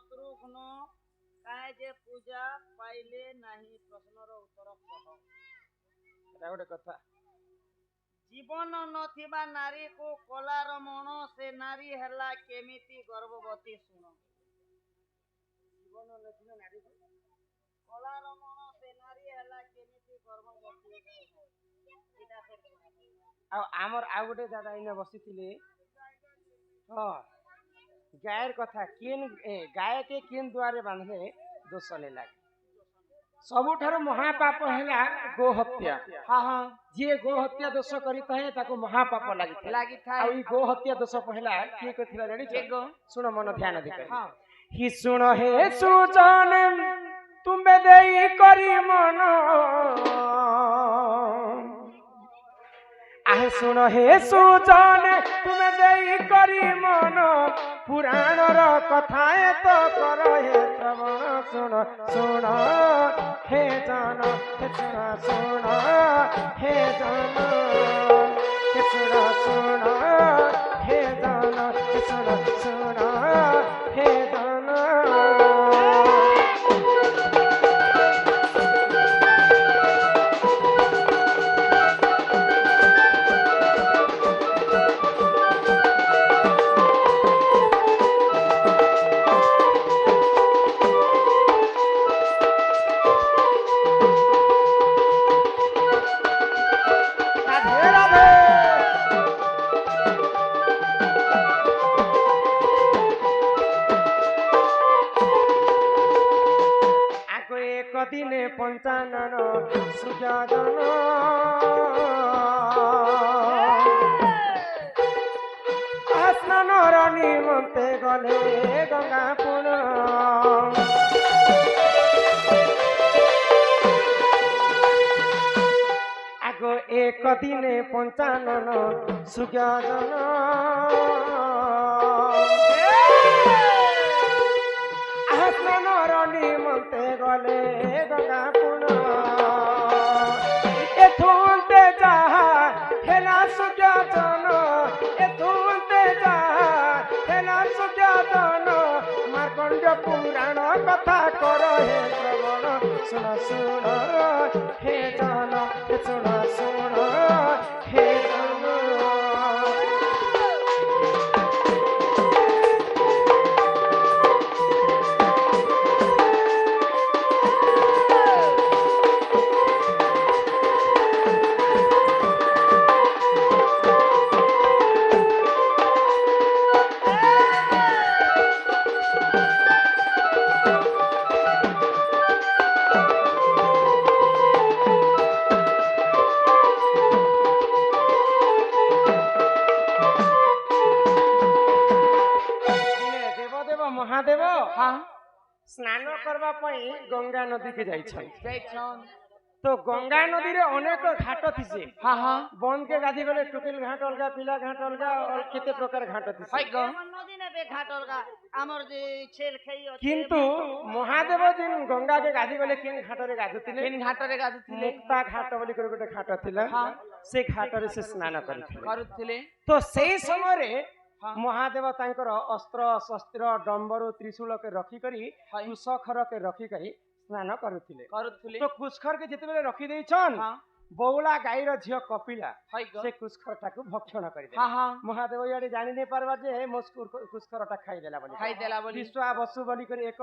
ଶତ୍ରୁଘ୍ନ କାଏ ଯେ ପୂଜା ପାଇଲେ ନାହିଁ ପ୍ରଶ୍ନର ଉତ୍ତର କହ। ଏଟା ଗୋଟେ କଥା। ଜୀବନ ନଥିବା ନାରୀକୁ କଲାର ମଣ ସେ ନାରୀ ହେଲା କେମିତି ଗର୍ଭବତୀ ଶୁଣ। ଜୀବନ ନଥିବା ନାରୀକୁ କଲାର ମଣ ସେ ନାରୀ ହେଲା କେମିତି ଗର୍ଭବତୀ। ଆଉ ଆମର ଆଉ ଗୋଟେ ଦାଦା ଏଇନେ ବସିଥିଲେ ହଁ ଗାୟର କଥା କିନ୍ ଗାୟ के किन द्वारे बांधले दोष नहीं लागे। सबुठारो महापाप हैला गो हत्या। हाँ हाँ जी गो हत्या दोष करिଥାଏ ताको महापाप लागिଥାଏ। आ ई गो हत्या दोष पहिला किए कथिला जानि छ सुन मन ध्यान दे कर। हां ही सुन हे सुजन तुमे देई करी मन आहे सुन हे सुजन तुमे देई करी मन पुराण रो कथाए तो कर हे श्रवण सुन सुन हे जान हे सुन सुन हे जान हे सुन सुन हे जान हे सुन सुन हे जान। दिने पंचानन सुजान स्नानर निमंते गले गंगा पुन आगो एक दिने पंचानन सुजान स्नानर निमंते गले गंगा पुन एथुंते जाहा हेला सुजान एथुंते जाहा हेला सुजान मार्कंड पुराण कथा कर हे श्रवण सुन सुन हे जान हे सुन सुन हे जान। महादेव हाँ स्नान करबा पई गंगा नदी के जाइछन तो गंगा नदी रे अनेक घाट थिसे। हाँ हाँ बन के गाधी गले टुकिल घाट अलगा पिला घाट अलगा और केते प्रकार घाट थिसे नदी ने बे घाट अलगा हमर जे छेल खई किंतु महादेव जिन गंगा के गाधी गले किन घाट रे गाधुतिले किन घाट रे गाधुतिले मुक्ता घाट बोली कर गोटे घाट थिला। हां से घाट रे से स्नान करुथिले तो सेही समय रे महादेव तांकर अस्त्र शस्त्र डंबरू त्रिशूल के रखी करी कुशखर के रखी करी स्नान करुथिले तो कुशखर के जिते बेले रखी देछन बौला गाईर झियो कपिला से कुशखर टाकू भक्षण करि दे। महादेव याडी जानि नै पारबा जे कुशखर टा खाई देला बोली विश्वा वसु बोली कर एक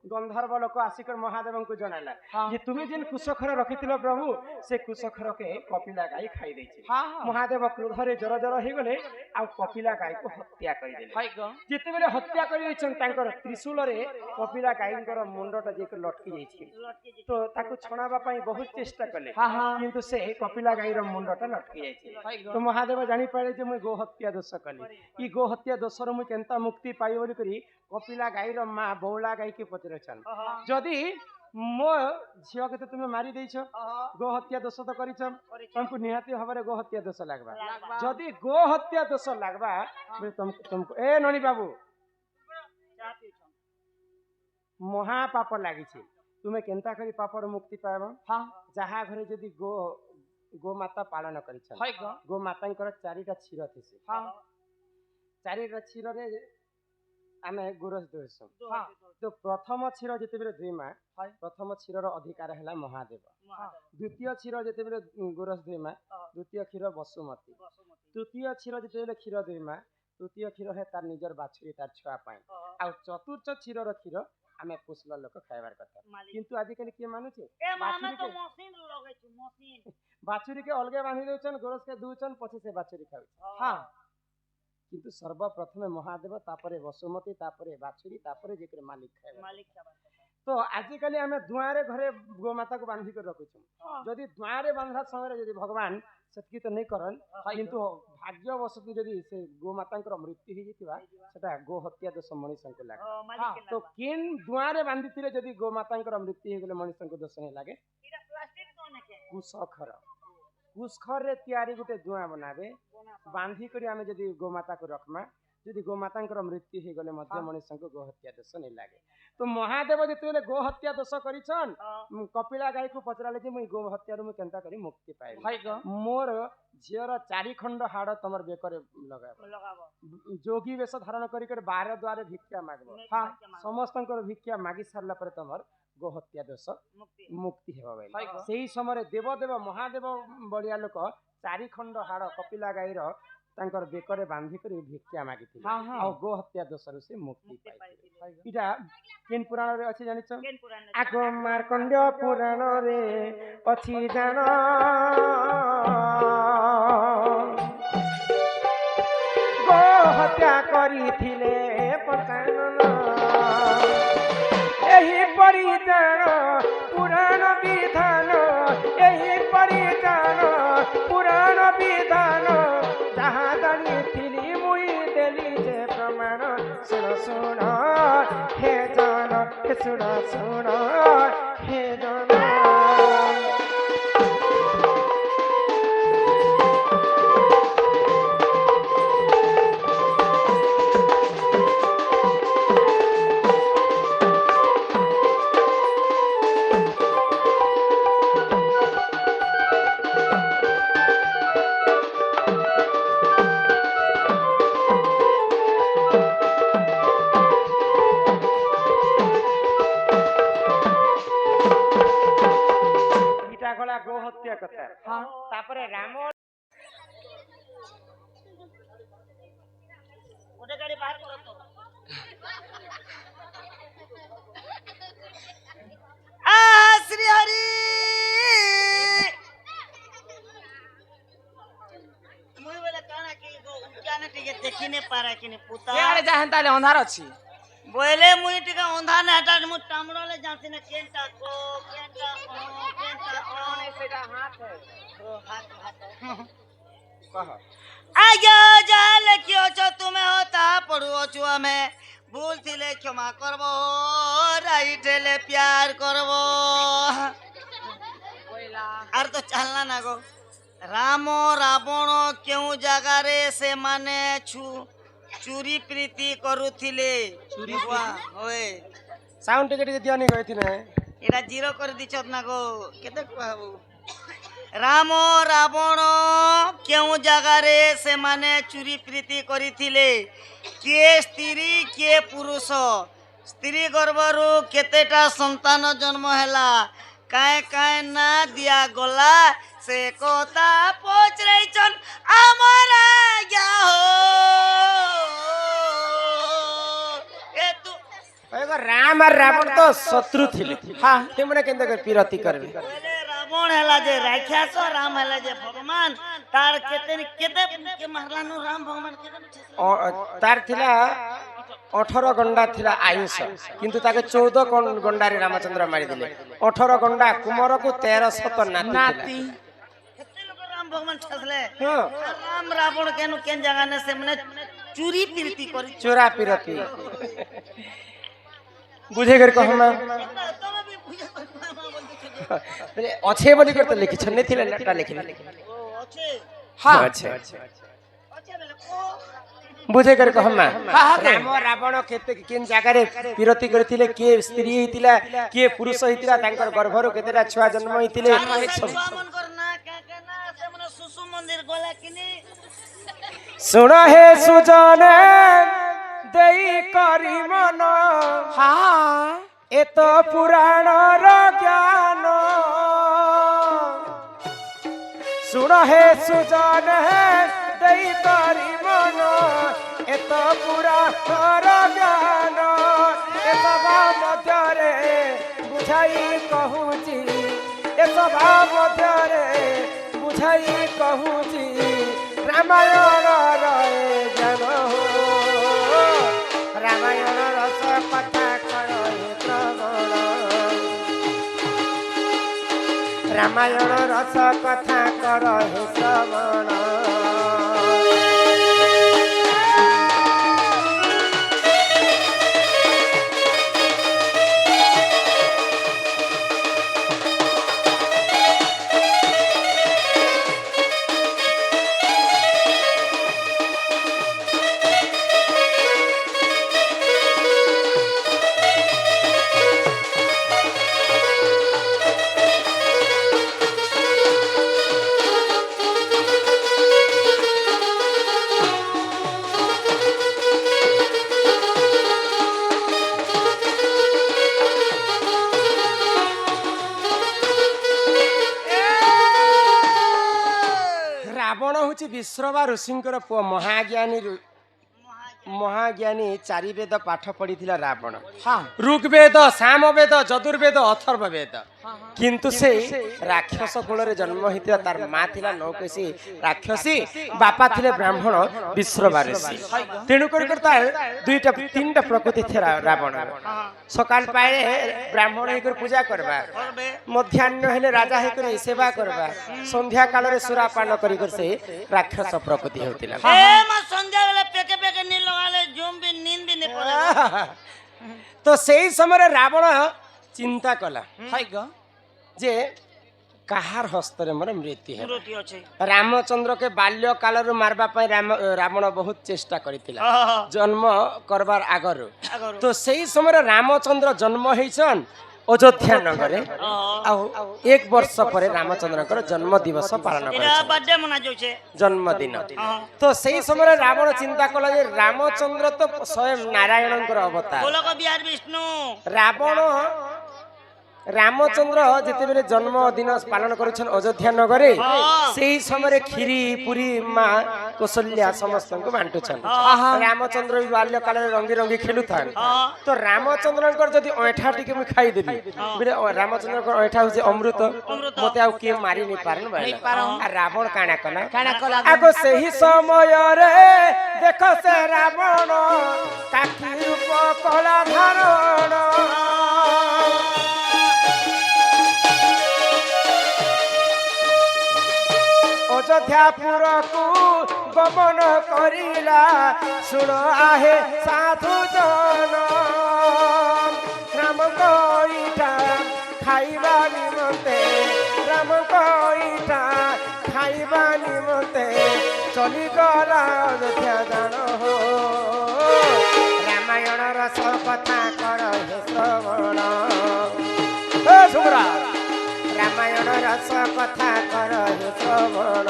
गंधर्व लोक आसिकर महादेव को जनाला जे तुमे जिन कुशखर रखिथिलो प्रभु से कुशखर के कपिला गाई खाई दैछि। महादेव क्रोध रे जर जर हे गले आ कपिला गाई को हत्या करि देले जेते बेले हत्या करि दैछन तांकर त्रिशूल रे कपिला गाईंकर मुंडटा जे लटकी जाइछि तो ताकू छणाबा पई बहुत चेष्टा कले किंतु से कपिला गाईर मुंडटा लटकी जाइछि तो महादेव जानि पाले जे मु गो हत्या दोष कली ई गो हत्या दोष रो मु केनता मुक्ति पाई बोली करी कपिला गाईर मां बौला गाई के पचरछन जदी मो झियो के तुमे मारी देछ गो हत्या दोष तो करिछ तुमको निहाती भाबरे गो हत्या दोष लागबा जदी गो हत्या दोष लागबा तुमको ए ननी बाबू महा पाप लागिछि तुमे केनता करी पापर मुक्ति पाएबो। हां जहा घरे जदी गो माता पालन करिछ गो मातांकर चारिटा क्षीर थिसे। हां चारिटा क्षीर रे ଆମେ ଗୋରସ ଦଉଛୁ ତ ପ୍ରଥମ କ୍ଷୀର ଯେତେବେଳେ ଦୁଇ ମା ପ୍ରଥମ କ୍ଷୀରର ଅଧିକାର ହେଲା ମହାଦେବ ଦ୍ୱିତୀୟ କ୍ଷୀର ଯେତେବେଳେ ଗୋରସ ଦୁଇ ମା ଦ୍ୱିତୀୟ କ୍ଷୀର ବସୁମତୀ ତୃତୀୟ କ୍ଷୀର ଯେତେବେଳେ କ୍ଷୀର ଦୁଇ ମା ତୃତୀୟ କ୍ଷୀର ହେ ତାର ନିଜର ବାଛୁରୀ ତାର ଛୁଆ ପାଇଁ ଆଉ ଚତୁର୍ଥ କ୍ଷୀରର କ୍ଷୀର ଆମେ ପୁଷଲ ଲୋକ ଖାଇବାର କଥା କିନ୍ତୁ ଆଜିକାଲି କିଏ ମାନୁଛି ବାଛୁରୀ କେ ଅଲଗା ବାନ୍ଧି ଦଉଛନ୍ ଗୋରସ କେ ଦଉଛନ୍ ପଛେ ସେ ବାଛୁରୀ ଖାଉଛି କିନ୍ତୁ ସର୍ବପ୍ରଥମେ ମହାଦେବ ତାପରେ ବସୁମତୀ ତାପରେ ବାଛୁରୀ ତାପରେ ଯେକରେ ମାଲିକ ଖାଇବା ତ ଆଜିକାଲି ଆମେ ଦୁଆରେ ଘରେ ଗୋମାତାକୁ ବାନ୍ଧିକି ରଖୁଛୁ ଯଦି ଦୁଆରେ ବାନ୍ଧା ସମୟରେ ଯଦି ଭଗବାନ ସେତିକି ତ ନେଇ କରନ୍ କିନ୍ତୁ ଭାଗ୍ୟବଶତଃ ଯଦି ସେ ଗୋମାତାଙ୍କର ମୃତ୍ୟୁ ହେଇଯାଇଥିବା ସେଟା ଗୋ ହତ୍ୟା ଦୋଷ ମଣିଷଙ୍କୁ ଲାଗେ ତ କିନ୍ ଦୁଆରେ ବାନ୍ଧିଥିଲେ ଯଦି ଗୋମାତାଙ୍କର ମୃତ୍ୟୁ ହେଇଗଲେ ମଣିଷଙ୍କୁ ଦୋଷ ନେଇ ଲାଗେ କୁଶଖର କୁଶଖରରେ ତିଆରି ଗୋଟେ ଦୁଆଁ ବନାବେ ବାନ୍ଧିକରି ଆମେ ଯଦି ଗୋମାତାକୁ ରଖମା ଯଦି ଗୋମାତାଙ୍କର ମୃତ୍ୟୁ ହେଇଗଲେ ମଧ୍ୟ ମଣିଷଙ୍କୁ ଗୋ ହତ୍ୟା ଦୋଷ ନେଇ ଲାଗେ ତ ମହାଦେବ ଯେତେବେଳେ ଗୋ ହତ୍ୟା ଦୋଷ କରିଛନ୍ କପିଳା ଗାଈକୁ ପଚରାଲେ ଯେ ମୁଇଁ ଗୋ ହତ୍ୟାରୁ ମୁଁ କେନ୍ତା କରି ମୁକ୍ତି ପାଇବି ମୋର ଝିଅର 4 ଖଣ୍ଡ ହାଡ଼ ତମର ବେକରେ ଲଗାବ ଯୋଗୀ ବେଶ ଧାରଣ କରିକରି 12 ଦ୍ୱାରେ ଭିକ୍ଷା ମାଗବ ସମସ୍ତଙ୍କର ଭିକ୍ଷା ମାଗି ସାରିଲା ପରେ ତମର ଗୋ ହତ୍ୟା ଦୋଷ ମୁକ୍ତି ହେବ ବୋଲି ସେଇ ସମୟରେ ଦେବଦେବ ମହାଦେବ ବଳିଆ ଲୋକ 4 ଖଣ୍ଡ ହାଡ଼ କପିଲା ଗାଈର ତାଙ୍କର ବେକରେ ବାନ୍ଧିକରି ଭିକ୍ଷା ମାଗିଥିଲେ ଆଉ ଗୋ ହତ୍ୟା ଦୋଷରୁ ସେ ମୁକ୍ତି ପାଇଥିଲେ ଏଇଟା କେନ୍ ପୁରାଣରେ ଅଛି ଜାଣିଛ ଆଗ ମାର୍କଣ୍ଡ୍ୟ ପୁରାଣରେ ଅଛି ଜାଣ ଗୋ ହତ୍ୟା କରିଥିଲେ ପଞ୍ଚାନନ ଏହି ପରିଜାଣ ପୁରାଣ ବିଧାନ ଏହି ପରିଜାଣ ପୁରାଣ ବିଧାନ ଯାହା ଜାଣିଥିଲି ମୁଇଁ ଦେଲି ଯେ ପ୍ରମାଣ ଶୁଣ ଶୁଣ ହେ ଜନ ହେ ଶୁଣ ଶୁଣ ହେ ଜନ गो हत्या कथा तापरे राम गोटे गाड़ी बाहर करो तो श्री हरि मुई बोले काना कि उद्यान टिके देखि ने पारा कि ने पुता यार जा हंता ले अंधार अछि बोले मुई टिके अंधार ने हटा मु टामड़ो ले जाती ने केनटा को सेटा हाथ है ओ हाथ कह आज्ञा जाल क्यों छ तुम्हें होता पड़ुओ छुआ में भूल थिले क्षमा करबो राइट ले प्यार करबो आर तो चलना ना गो राम रावण क्यों जगह रे से माने चूरी प्रीति करूथिले चूरी होए साउंड टिके दियानी गइथिने एटा जीरो कर दिछत ना गो केते कहबो राम रावण क्यों जगह रे से माने चूरी प्रीति करिथिले के स्त्री के पुरुष स्त्री गर्भरु केतेटा संतान जन्म हैला काय काय ना दिया गला से कोता पचरैछन हमरा या हो ए तू एगो राम और रावण तो शत्रु थिले हां तेमने केंदा कर पिरती करबे रावण हैला जे राक्षस राम हैला जे भगवान तार केते के मारलानु राम भगवान केते तार थिला 18 गंडा थिला आयुष किंतु ताके 14 गंडा रे रामचंद्र मारी दिले 18 गंडा कुमार को 1300 नाती केते लोग राम भगवान छसले राम रावण केनु केन जगह ने से मने चोरी प्रीति करी चोरा प्रीति बुझे कर कहमा अच्छे बोली करते लिखि छन्ने थिले लटा लिखिले ओ अच्छे हां अच्छे अच्छे बेले को बुझे कर कहमा राम रावण केते केन जगह रे प्रीति करथिले के स्त्री हितिला के पुरुष हितिला तांकर गर्भरो केतेटा छुआ जन्म हितिले मन करना का से मने सुसु मंदिर गोला किनी सुन हे सुजने देई करी मन ए तो पुराणर ज्ञान सुन हे सुजन हे देई करी मन ए तो पुराणर ज्ञान ए सभा मध्यरे बुझाई कहूची ए सभा मध्यरे बुझाई कहूची रामायण रे जन हो रामायण रस कथा कर श्रवण रामायण रस कथा कर श्रवण रावण हूँ विश्रवा ऋषिंकर पुओ महाज्ञानी महाज्ञानी चारि वेद पाठ पढ़ी रावण ऋग्वेद सामवेद यजुर्वेद अथर्ववेद किंतु से राक्षस कुल रे जन्म होता तार माँ थिला नौकेशी राक्षसी बापा थिले ब्राह्मण विश्रवा ऋषि तेणुक दुईटा तीनटा प्रकृति थे रावण सकाल पाए ब्राह्मण होकर पूजा करवा मध्याह्न हेले राजा होकर सेवा करवा संध्या काल रे सुरापान कर से राक्षस प्रकृति होतिला संध्या बेले पेके पेके नील लगाले जुम भी नींद भी नहीं पड़े तो सही समय रावण चिंता कला जे कहार हस्तरे मोर मृत्यु है रामचंद्र के बाल्य काल रो मारबा पय रावण बहुत चेष्टा करितिला जन्म करबार आगर तो सही समय रामचंद्र जन्म होइछन अयोध्या नगर एक वर्ष पर रामचंद्र जन्म दिवस पालन जन्मदिन तो सही समय रावण चिंता कला जे रामचंद्र तो स्वयं नारायण अवतार रावण रामचंद्र जिते जन्मदिन पालन कर अयोध्या नगर से समय खीरी पूरी माँ कौशल्या समस्त को बांटुछन रामचंद्र बाल्य काल रंगी रंगी खेलु था तो रामचंद्र जदि ऐठा टी खाईदेवी रामचंद्र ऐठा हूँ अमृत मत आउ किए मारी नहीं पारन रावण काना कला आगो से ही समय देख से रावण काकी रूप कला धारण अयोध्यापुर को गमन करिला सुन आहे साधु जन राम कईटा खाइबा निमते राम कईटा खाइबा निमते चली गला अयोध्या जान हो रामायण रस कथा कर हे श्रवण सुब्रा रामायण रस कथा कर हे श्रवण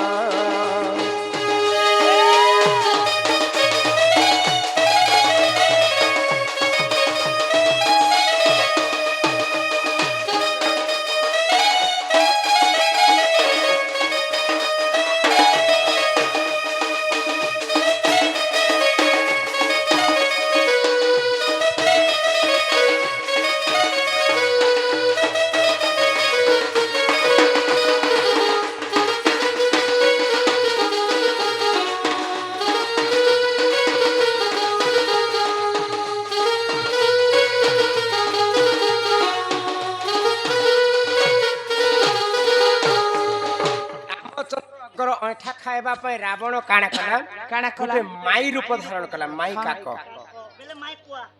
ऐठा खाइबा पे रावण काना कला माई रूप धारण कला माई काक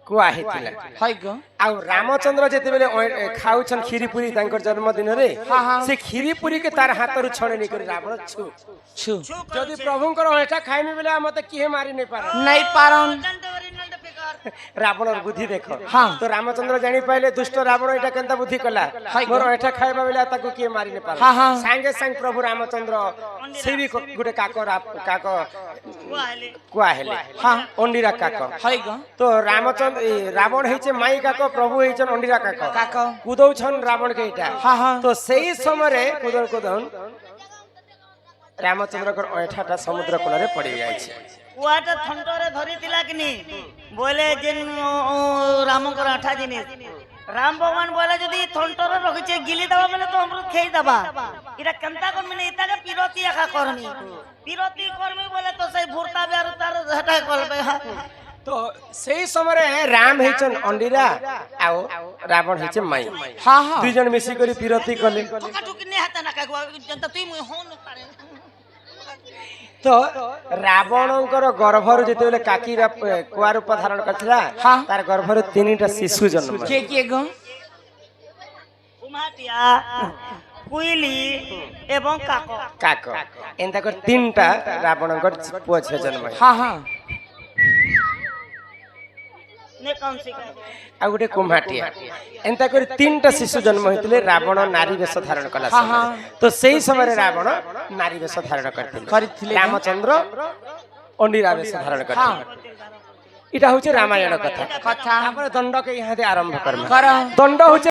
कुआ हेतिला हाय गो आ रामचंद्र जेते बेले खाउछन खीरीपुरी तांकर जन्मदिन रे से खीरीपुरी के तार हाथ रु छणे नै कर रावण छु छु जदि प्रभुंकर ऐठा खाइमी बेले मते किहे मारी नै पार नहीं पारन রাবণর বুদ্ধি দেখো হ্যাঁ। তো রামচন্দ্র জানি পাইলে দুষ্ট রাবণ এটা কেনতা বুদ্ধি কলা মোর এটা খাইবা বেলা তাকে কিଏ মারি নে পারে হ্যাঁ, হ্যাঁ। সাঙ্গে সাঙ্গ প্রভু রামচন্দ্র সেই ବି ଗୋଟେ କାକ କାକ କୁଆ ହେଲେ କୁଆ ହେଲେ ହଁ। ଅଣ୍ଡିରା କାକ হাই গো তো রামচন্দ্র রাবণ হইছে মাই কাক প্রভু হইছেন অন্ডিরা কাক কাক। কুদৌছন রাবণ কে এটা হ্যাঁ, হ্যাঁ। তো সেই সময়ে কুদন রামচন্দ্রকর অঠাটা সমুদ্র কূଳରେ পড়ি যাইছে କୁଆଟା ଥଣ୍ଟରେ ଧରିଥିଲା କି ନି ବୋଇଲେ ଯେନ୍ ରାମଙ୍କର ଆଠା ଜିନିଷ ରାମ ଭଗବାନ ବୋଇଲେ ଯଦି ଥଣ୍ଟରେ ରଖିଛେ ଗିଲି ଦେବା ବେଲେ ତ ଅମୃତ ଖେଇ ଦେବା ଏଟା କେନ୍ତା କରମି ନି ଏଟାକେ ପିରତି ଏକା କରମି ପିରତି କରମି ବୋଲେ ତ ସେଇ ଭୁର୍ତା ବେଆରୁ ତାର ହେଟା କଲବେ তো সেই সময়ে রাম হইছেন অন্ডিরা আও রাবণ হইছে মাই হ্যাঁ হ্যাঁ দুইজন মিশি করে বিরতি কলে ঠকাঠুকি নি হাতে না কাগুয়া জনতা তুই মুই হন পারে তো রাবণଙ୍କର গর্ভରୁ ଯେତେବେଳେ କାକିର କୁଆ ରୂପ ଧାରଣ କରିଥିଲା ହଁ। ତାର ଗର୍ଭରେ ତିନିଟା ଶିଶୁ ଜନ୍ମ কে কে গো କୁମାଟିଆ କୁଇଲି ଏବଂ କାକ କାକ ଏନ୍ତା କରି ତିନିଟା ରାବଣଙ୍କର ପୁଅ ଝିଅ ଜନ୍ମ ହେଲା। হ্যাঁ হ্যাঁ নে କଂସିକା ଆଉ ଗୋଟେ କୁମ୍ଭାଟିଆ ଏନ୍ତା କରି ତିନିଟା ଶିଶୁ ଜନ୍ମ ହୋଇଥିଲେ ରାବଣ ନାରୀ ବେଶ ଧାରଣ କଲା ହଁ, ସମୟରେ। ହଁ। ତ ସେଇ ସମୟରେ ରାବଣ ନାରୀ ବେଶ ଧାରଣ କରିଥିଲେ କରିଥିଲେ। ରାମଚନ୍ଦ୍ର ଅଣ୍ଡିରା ବେଶ ଧାରଣ হ্যাঁ କରିଥିଲେ এটা হচ্ছে রামায়ণ কথা কথা তারপরে দণ্ডকে ইহাতে আরম্ভ করবে কর দণ্ড হচ্ছে